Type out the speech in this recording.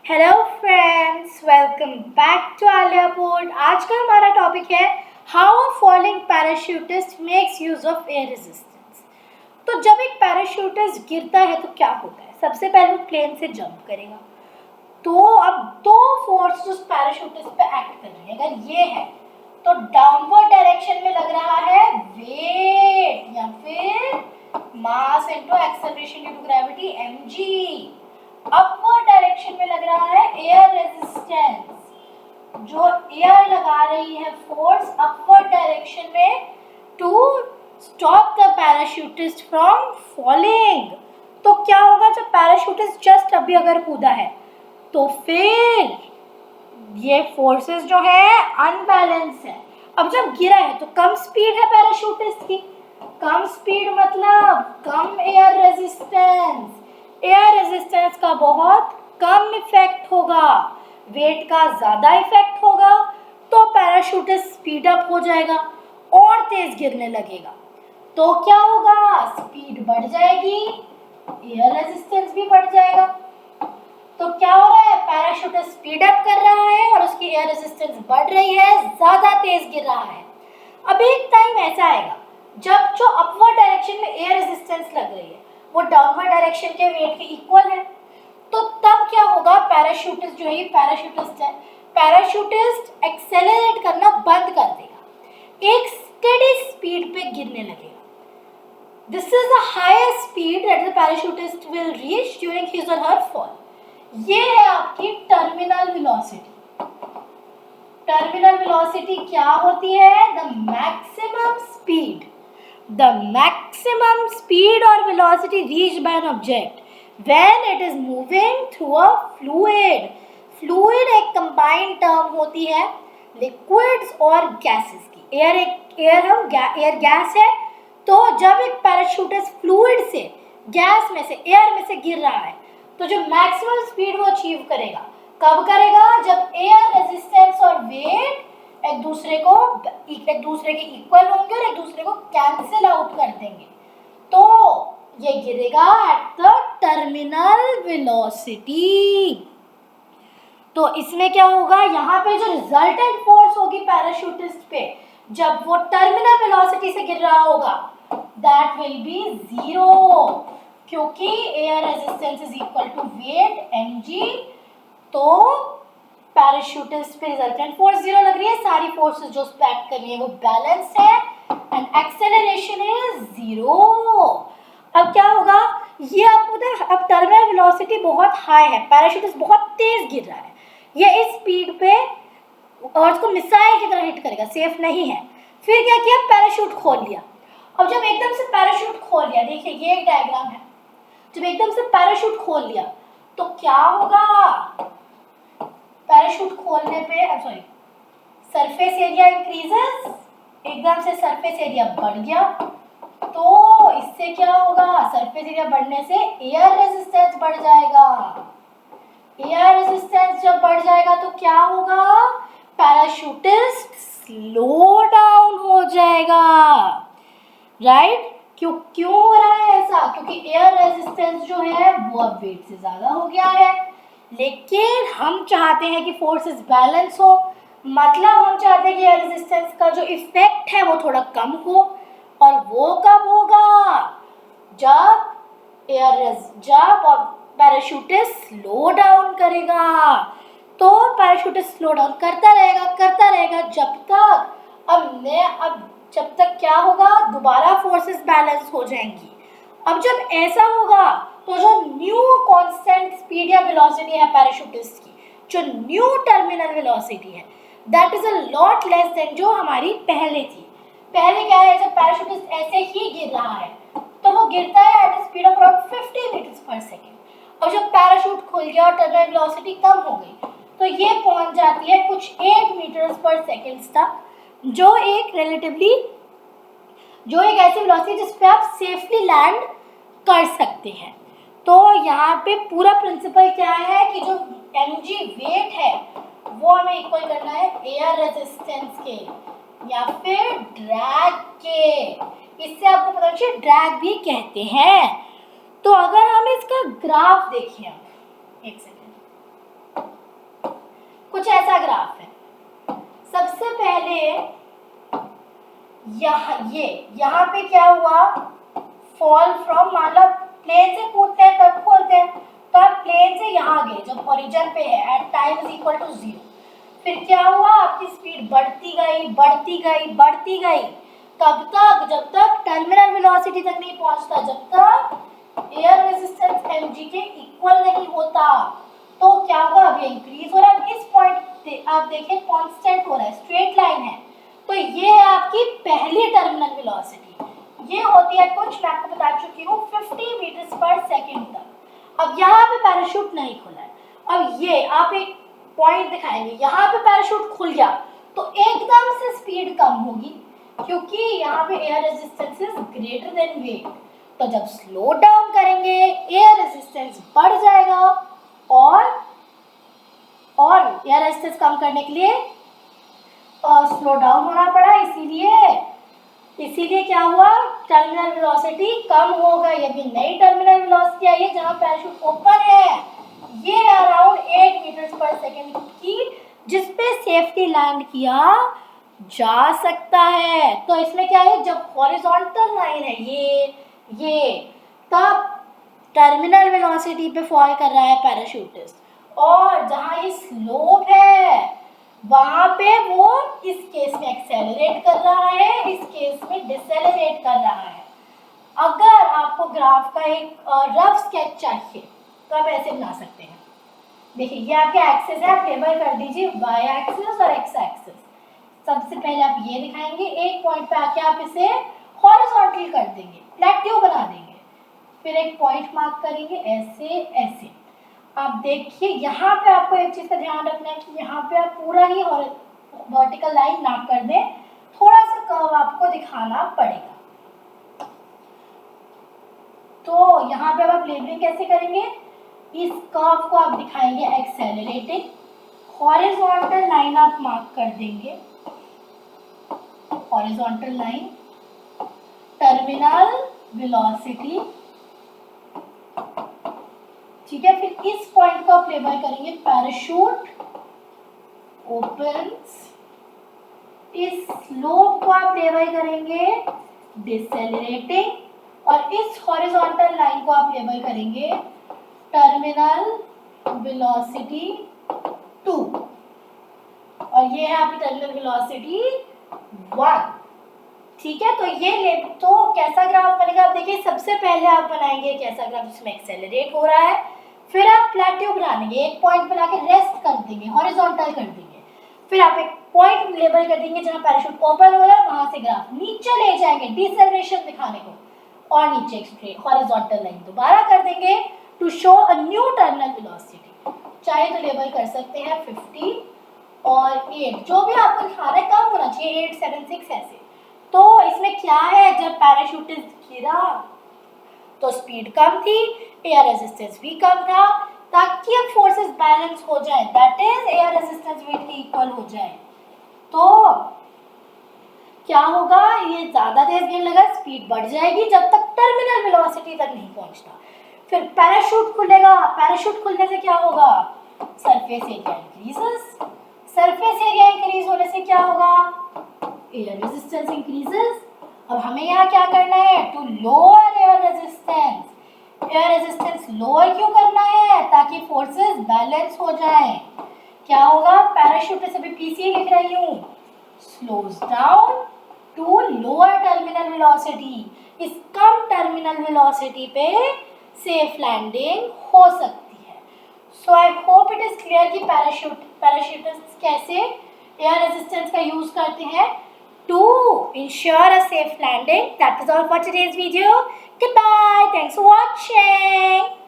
Hello friends, welcome back to Alia board. आज का हमारा टॉपिक है how a falling parachutist makes use of air resistance. तो जब एक पैराशूटिस्ट गिरता है तो क्या होता है? सबसे पहले वो प्लेन से जंप करेगा। तो अब दो फोर्स उस पैराशूटिस्ट पे एक्ट कर रही है। अगर ये है तो डाउनवर्ड डायरेक्शन में लग रहा है वेट या फिर mass into acceleration due to gravity mg। Upward direction में लग रहा है एयर रेजिस्टेंस। जो एयर लगा रही है फोर्स अपवर्ड डायरेक्शन में to stop the parachutist from falling. तो क्या होगा जब पैराशूटिस्ट जस्ट अभी अगर कूदा है तो फिर ये फोर्सेस जो है अनबैलेंस है। अब जब गिरा है तो कम स्पीड है पैराशूटिस्ट की। कम स्पीड मतलब कम एयर रेजिस्टेंस। एयर रेजिस्टेंस का बहुत कम इफेक्ट होगा, वेट का ज़्यादा इफेक्ट होगा, तो पैराशूटिस्ट स्पीड अप हो जाएगा और तेज गिरने लगेगा। तो क्या होगा? स्पीड बढ़ जाएगी, एयर रेजिस्टेंस भी बढ़ जाएगा। तो क्या हो रहा है? पैराशूटिस्ट स्पीड अप कर रहा है और उसकी एयर रेजिस्टेंस बढ़ रही है, ज़्यादा तेज गिर रहा है। अब एक टाइम ऐसा आएगा जब जो अपवर्ड डायरेक्शन में एयर रेजिस्टेंस लग रही है वो डाउनवर्ड डायरेक्शन के वेट के इक्वल है। तो तब क्या होगा? पैराशूटिस्ट जो है, पैराशूटिस्ट है, पैराशूटिस्ट एक्सेलरेट करना बंद कर देगा, एक स्टेडी स्पीड पे गिरने लगेगा। This is the highest speed that the parachutist will reach during his और हर फॉल। ये है आपकी टर्मिनल वेलोसिटी। टर्मिनल वेलोसिटी क्या होती है? The maximum speed, the maximum speed or velocity reached by an object when it is moving through a fluid. Fluid एक combined term होती है liquids और gases की। एयर गैस है, तो जब एक पैराशूटिस्ट फ्लूइड से, गैस में से, एयर में से गिर रहा है तो जो मैक्सिमम स्पीड वो अचीव करेगा, कब करेगा? जब एयर रेजिस्टेंस और वेट एक दूसरे के इक्वल होंगे और एक दूसरे को कैंसिल आउट कर देंगे, तो ये गिरेगा एट द टर्मिनल वेलोसिटी। तो इसमें क्या होगा? यहाँ पे जो रिजल्टेंट फोर्स होगी पैराशूटिस्ट पे जब वो टर्मिनल वेलोसिटी से गिर रहा होगा, दैट विल बी 0, क्योंकि air resistance is equal to weight mg। तो पैराशूटिस्ट पे रिजल्टेंट फोर्स 0 लग रही है, सारी फोर्सेस जो एक्ट कर रही है वो बैलेंस है एंड एक्सेलरेशन इज 0। अब क्या होगा? ये अब टर्मिनल वेलोसिटी बहुत हाई है, पैराशूटिस्ट बहुत तेज गिर रहा है, ये इस स्पीड पे अर्थ को मिसाइल की तरह हिट करेगा, सेफ नहीं है। फिर क्या किया? पैराशूट खोल लिया। अब जब एकदम से पैराशूट खोल लिया, देखिए ये एक डायग्राम है, जब एकदम से पैराशूट खोल लिया तो क्या होगा? पैराशूट खोलने पे सरफेस एरिया इंक्रीजेस, एकदम से सरफेस एरिया बढ़ गया, तो इससे क्या होगा? सरफेस एरिया बढ़ने से एयर रेजिस्टेंस बढ़ जाएगा। एयर रेजिस्टेंस जब बढ़ जाएगा तो क्या होगा? पैराशूटिस्ट स्लो डाउन हो जाएगा, राइट? क्यों हो रहा है ऐसा? क्योंकि एयर रेजिस्टेंस जो है वो अब वेट से ज्यादा हो गया है। लेकिन हम चाहते हैं कि फोर्सेस बैलेंस हो, मतलब हम चाहते हैं कि एयर रेजिस्टेंस का जो इफेक्ट है वो थोड़ा कम हो। और वो कब होगा? जब पैराशूटिस्ट स्लो डाउन करेगा। तो पैराशूटिस्ट स्लो डाउन करता रहेगा जब तक क्या होगा? दोबारा फोर्सेस बैलेंस हो जाएंगी। अब जब ऐसा होगा तो जो न्यू कांस्टेंट स्पीड या वेलोसिटी है पैराशूटिस्ट की, जो न्यू टर्मिनल वेलोसिटी है, that is a lot less than जो हमारी पहले थी। पहले क्या है? जब पैराशूटिस्ट ऐसे ही गिर रहा है तो वो गिरता है at speed of around 50 metres पर सेकेंड। और जब पैराशूट खुल गया और टर्मिनल वेलोसिटी कम हो गई तो ये पहुंच जाती है कुछ 8 मीटर्स पर सेकेंड तक, जो एक ऐसी वेलोसिटी जिस पे आप सेफली लैंड कर सकते हैं। तो यहाँ पे पूरा प्रिंसिपल क्या है कि जो mg वेट है वो हमें इक्वल करना है एयर रेजिस्टेंस के या फिर ड्रैग के। इससे आपको पता चले ड्रैग भी कहते हैं। तो अगर हम इसका ग्राफ देखें, एक सेकेंड, कुछ ऐसा ग्राफ है। सबसे पहले यहाँ पे क्या हुआ, फॉल फ्रॉम, मान लो प्लेन से कूदते हैं तब खोलते हैं, तो आप प्लेन से यहाँ गए जब ओरिजिन पे है at time is equal to 0, फिर क्या हुआ, आपकी स्पीड बढ़ती गई बढ़ती गई बढ़ती गई, कब तक, जब तक टर्मिनल वेलोसिटी तक नहीं पहुंचता, जब तक एयर रेजिस्टेंस mg के इक्वल नहीं होता। तो क्या होगा, अब ये इंक्रीज हो रहा है, इस पॉइंट आप देखिए कांस्टेंट हो रहा है, स्ट्रेट लाइन है, तो ये है आपकी पहली टर्मिनल वेलोसिटी। ये होती है कुछ, मैं आपको बता चुकी हूँ, 50 मीटर्स पर सेकेंड तक। अब यहाँ पे पैराशूट नहीं खुला है, अब ये आप एक पॉइंट दिखाएंगे, यहाँ पे पैराशूट खुल गया तो एकदम से स्पीड कम होगी, क्योंकि यहाँ पे air resistance is greater than weight. तो जब स्लो डाउन करेंगे एयर रेजिस्टेंस बढ़ जाएगा, और एयर रेजिस्टेंस कम करने के लिए स्लो डाउन होना पड़ा, इसीलिए क्या हुआ, टर्मिनल वेलोसिटी कम हो गई। अभी नई टर्मिनल वेलोसिटी आई है जहाँ पैराशूट ओपन है, ये है अराउंड 8 मीटर्स पर सेकेंड की, जिसपे सेफ्टी लैंड किया जा सकता है। तो इसमें क्या है, जब हॉरिजॉन्टल लाइन है ये तब टर्मिनल वेलोसिटी पे फॉल कर रहा है पैराशूटिस्ट, और जहाँ ये स्लोप है वहां पे वो इस केस में एक्सेलरेट कर रहा है, इस केस में डिसेलरेट कर रहा है। अगर आपको ग्राफ का एक रफ स्केच चाहिए तो आप ऐसे बना सकते हैं। देखिए ये आपके एक्सिस है, आप लेबल कर दीजिए वाई एक्सिस और एक्स एक्सिस। सबसे पहले आप ये दिखाएंगे, एक पॉइंट पे आके आप इसे हॉरिजॉन्टल कर देंगे, प्लेट्यू बना देंगे, फिर एक पॉइंट मार्क करेंगे ऐसे ऐसे। आप देखिए यहाँ पे आपको एक चीज का ध्यान रखना है कि यहाँ पे आप पूरा ही वर्टिकल लाइन ना कर दें, थोड़ा सा कर्व आपको दिखाना पड़ेगा। तो यहाँ पे आप लेबलिंग कैसे करेंगे, इस कर्व को आप दिखाएंगे एक्सेलरेटिंग, हॉरिजॉन्टल लाइन आप मार्क कर देंगे, हॉरिजॉन्टल लाइन, टर्मिनल वेलोसिटी, ठीक है। फिर इस पॉइंट को आप लेबल करेंगे पैराशूट ओपन्स, इस स्लोप को आप लेबल करेंगे डिसेलरेटिंग, और इस हॉरिजॉन्टल लाइन को आप लेबल करेंगे टर्मिनल वेलोसिटी 2, और ये है आपकी टर्मिनल वेलोसिटी 1, ठीक है। तो कैसा ग्राफ बनेगा, आप देखिए सबसे पहले आप बनाएंगे कैसा ग्राफ जिसमें एक्सेलरेट हो रहा है, फिर आप प्लेट्यू बना लेंगे, एक पॉइंट पे लाके रेस्ट कर देंगे, हॉरिजॉन्टल कर देंगे, फिर आप एक पॉइंट लेबल कर देंगे जहां पैराशूट ओपन हो रहा है, वहां से ग्राफ नीचे ले जाएंगे डिसेलरेशन दिखाने को, और नीचे एक हॉरिजॉन्टल लाइन दोबारा कर देंगे to show a new terminal velocity. चाहे तो लेबल कर सकते हैं 50 और 8, जो भी आपको दिखाना है, कम होना चाहिए 8, 7, 6 ऐसे। तो इसमें क्या है, जब पैराशूटिस्ट गिरा तो स्पीड कम थी, एयर रेजिस्टेंस भी कम था, ताकि अब फोर्सेस बैलेंस हो जाए, that is air resistance weight के इक्वल हो जाए। तो क्या होगा, ये ज्यादा तेज गिरने लगा, स्पीड बढ़ जाएगी जब तक टर्मिनल वेलोसिटी तक नहीं पहुंचता, फिर पैराशूट खुलेगा, पैराशूट खुलने से क्या होगा, surface area increases, surface area increase होने से क्या होगा, एयर रेजिस्टेंस इंक्रीजेस। अब हमें यहाँ क्या करना है, to lower air resistance, air resistance lower क्यों करना है, ताकि फोर्सेस बैलेंस हो जाए। क्या होगा, पैराशूट से भी पीसी लिख रही हूँ, slows down to lower terminal velocity, इस कम टर्मिनल वेलोसिटी पे सेफ लैंडिंग हो सकती है। So I hope it is clear कि पैराशूटिस्ट कैसे एयर रेजिस्टेंस का यूज करते हैं to ensure a safe landing. That is all for today's video. Goodbye. Thanks for watching.